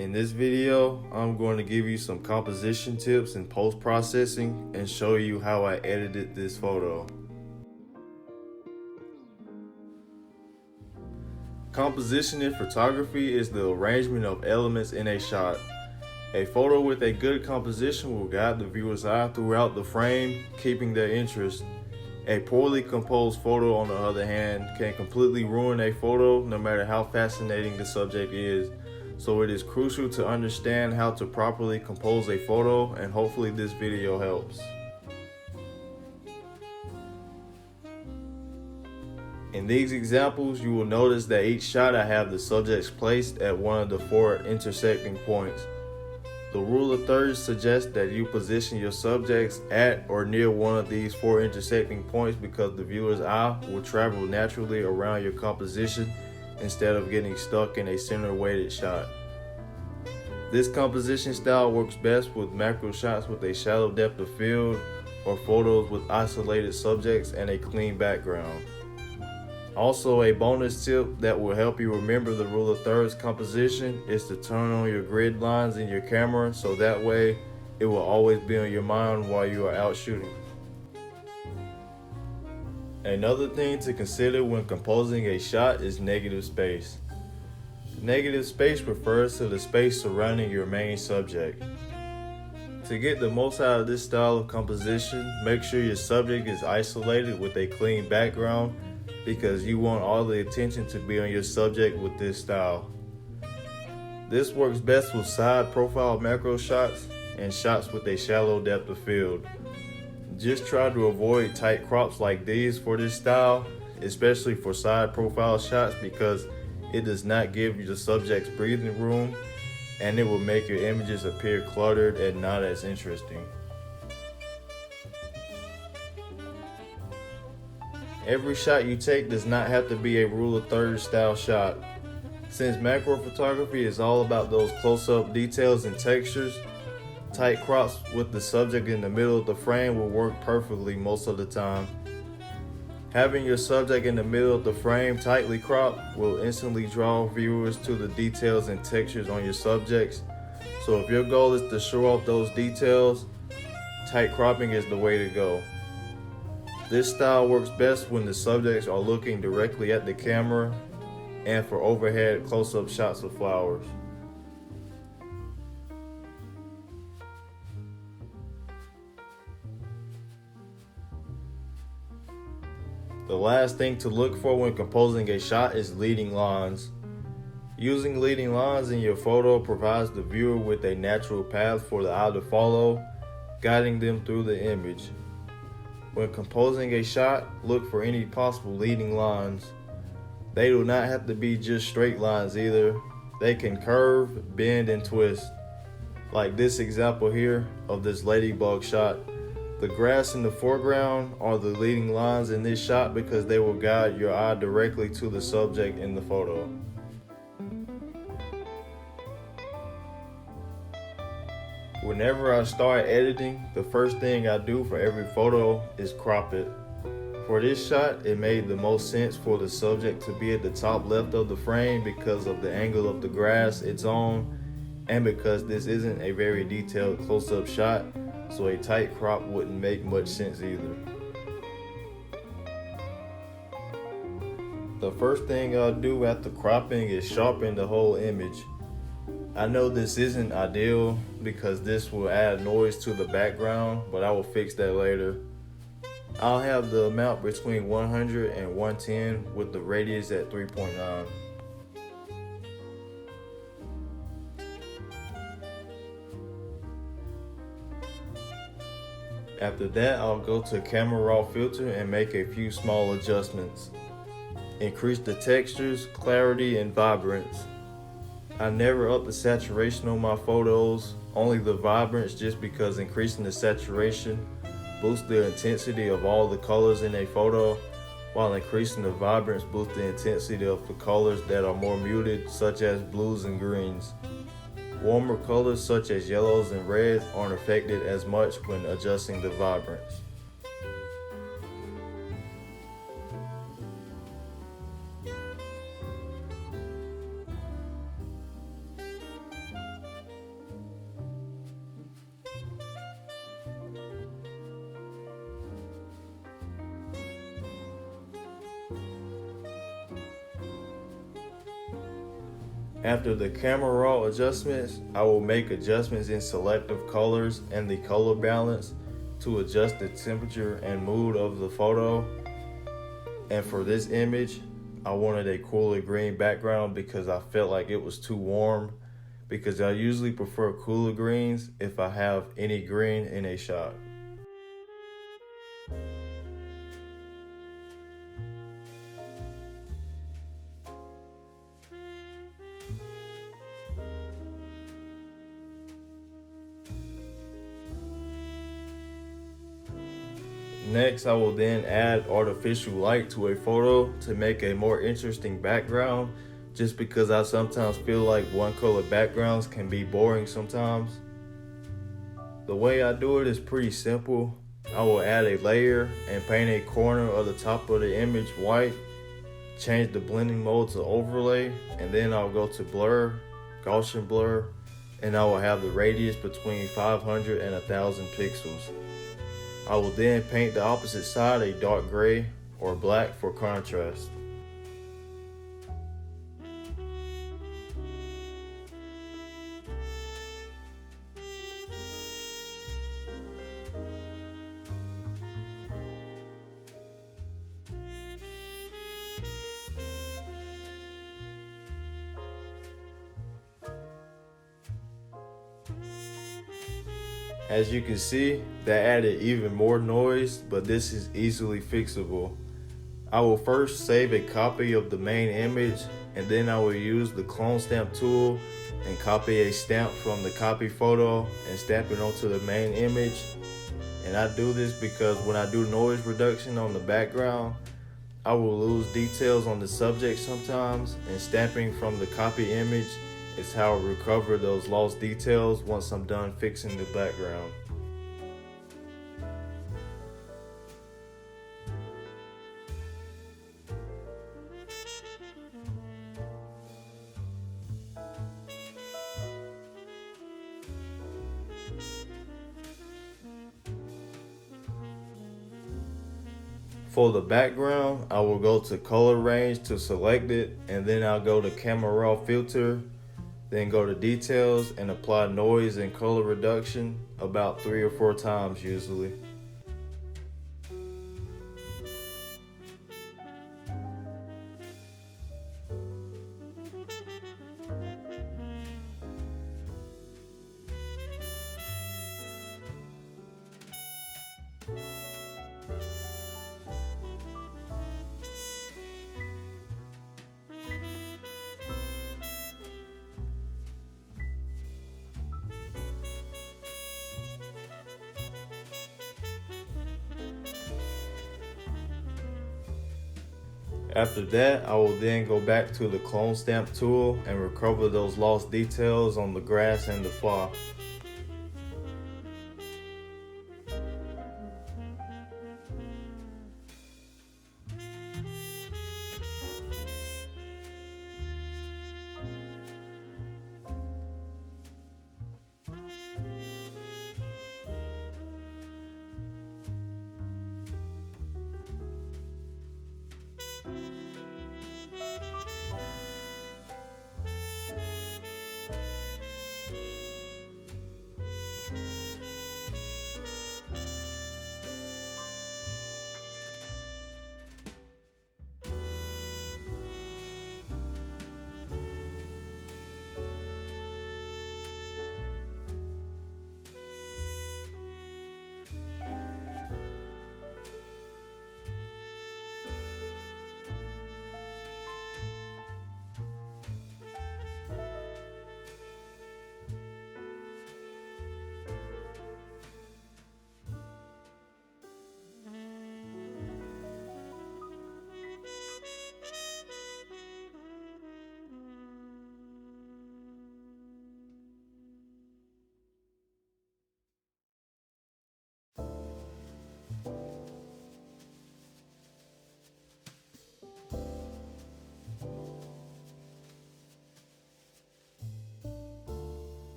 In this video, I'm going to give you some composition tips in post-processing and show you how I edited this photo. Composition in photography is the arrangement of elements in a shot. A photo with a good composition will guide the viewer's eye throughout the frame, keeping their interest. A poorly composed photo, on the other hand, can completely ruin a photo no matter how fascinating the subject is. So it is crucial to understand how to properly compose a photo, and hopefully this video helps. In these examples, you will notice that each shot I have the subjects placed at one of the 4 intersecting points. The rule of thirds suggests that you position your subjects at or near one of these 4 intersecting points because the viewer's eye will travel naturally around your composition instead of getting stuck in a center-weighted shot. This composition style works best with macro shots with a shallow depth of field or photos with isolated subjects and a clean background. Also, a bonus tip that will help you remember the rule of thirds composition is to turn on your grid lines in your camera so that way it will always be on your mind while you are out shooting. Another thing to consider when composing a shot is negative space. Negative space refers to the space surrounding your main subject. To get the most out of this style of composition, make sure your subject is isolated with a clean background because you want all the attention to be on your subject with this style. This works best with side profile macro shots and shots with a shallow depth of field. Just try to avoid tight crops like these for this style, especially for side profile shots, because it does not give you the subject's breathing room and it will make your images appear cluttered and not as interesting. Every shot you take does not have to be a rule of thirds style shot. Since macro photography is all about those close-up details and textures, tight crops with the subject in the middle of the frame will work perfectly most of the time. Having your subject in the middle of the frame tightly cropped will instantly draw viewers to the details and textures on your subjects. So if your goal is to show off those details, tight cropping is the way to go. This style works best when the subjects are looking directly at the camera and for overhead close-up shots of flowers. The last thing to look for when composing a shot is leading lines. Using leading lines in your photo provides the viewer with a natural path for the eye to follow, guiding them through the image. When composing a shot, look for any possible leading lines. They do not have to be just straight lines either. They can curve, bend, and twist. Like this example here of this ladybug shot. The grass in the foreground are the leading lines in this shot because they will guide your eye directly to the subject in the photo. Whenever I start editing, the first thing I do for every photo is crop it. For this shot, it made the most sense for the subject to be at the top left of the frame because of the angle of the grass it's on, and because this isn't a very detailed close-up shot, so a tight crop wouldn't make much sense either. The first thing I'll do after cropping is sharpen the whole image. I know this isn't ideal because this will add noise to the background, but I will fix that later. I'll have the amount between 100 and 110 with the radius at 3.9. After that, I'll go to Camera Raw filter and make a few small adjustments. Increase the textures, clarity, and vibrance. I never up the saturation on my photos, only the vibrance, just because increasing the saturation boosts the intensity of all the colors in a photo, while increasing the vibrance boosts the intensity of the colors that are more muted, such as blues and greens. Warmer colors such as yellows and reds aren't affected as much when adjusting the vibrance. After the camera raw adjustments, I will make adjustments in selective colors and the color balance to adjust the temperature and mood of the photo. And for this image, I wanted a cooler green background because I felt like it was too warm, because I usually prefer cooler greens if I have any green in a shot. Next, I will then add artificial light to a photo to make a more interesting background, just because I sometimes feel like one color backgrounds can be boring sometimes. The way I do it is pretty simple. I will add a layer and paint a corner of the top of the image white, change the blending mode to overlay, and then I'll go to blur, Gaussian blur, and I will have the radius between 500 and 1000 pixels. I will then paint the opposite side a dark gray or black for contrast. As you can see, that added even more noise, but this is easily fixable. I will first save a copy of the main image, and then I will use the clone stamp tool and copy a stamp from the copy photo and stamp it onto the main image. And I do this because when I do noise reduction on the background, I will lose details on the subject sometimes, and stamping from the copy image is how I recover those lost details once I'm done fixing the background. For the background, I will go to color range to select it, and then I'll go to camera raw filter, then go to details and apply noise and color reduction about 3 or 4 times usually. After that, I will then go back to the clone stamp tool and recover those lost details on the grass and the flower.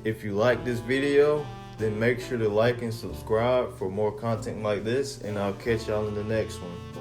If you like this video, then make sure to like and subscribe for more content like this, and I'll catch y'all in the next one.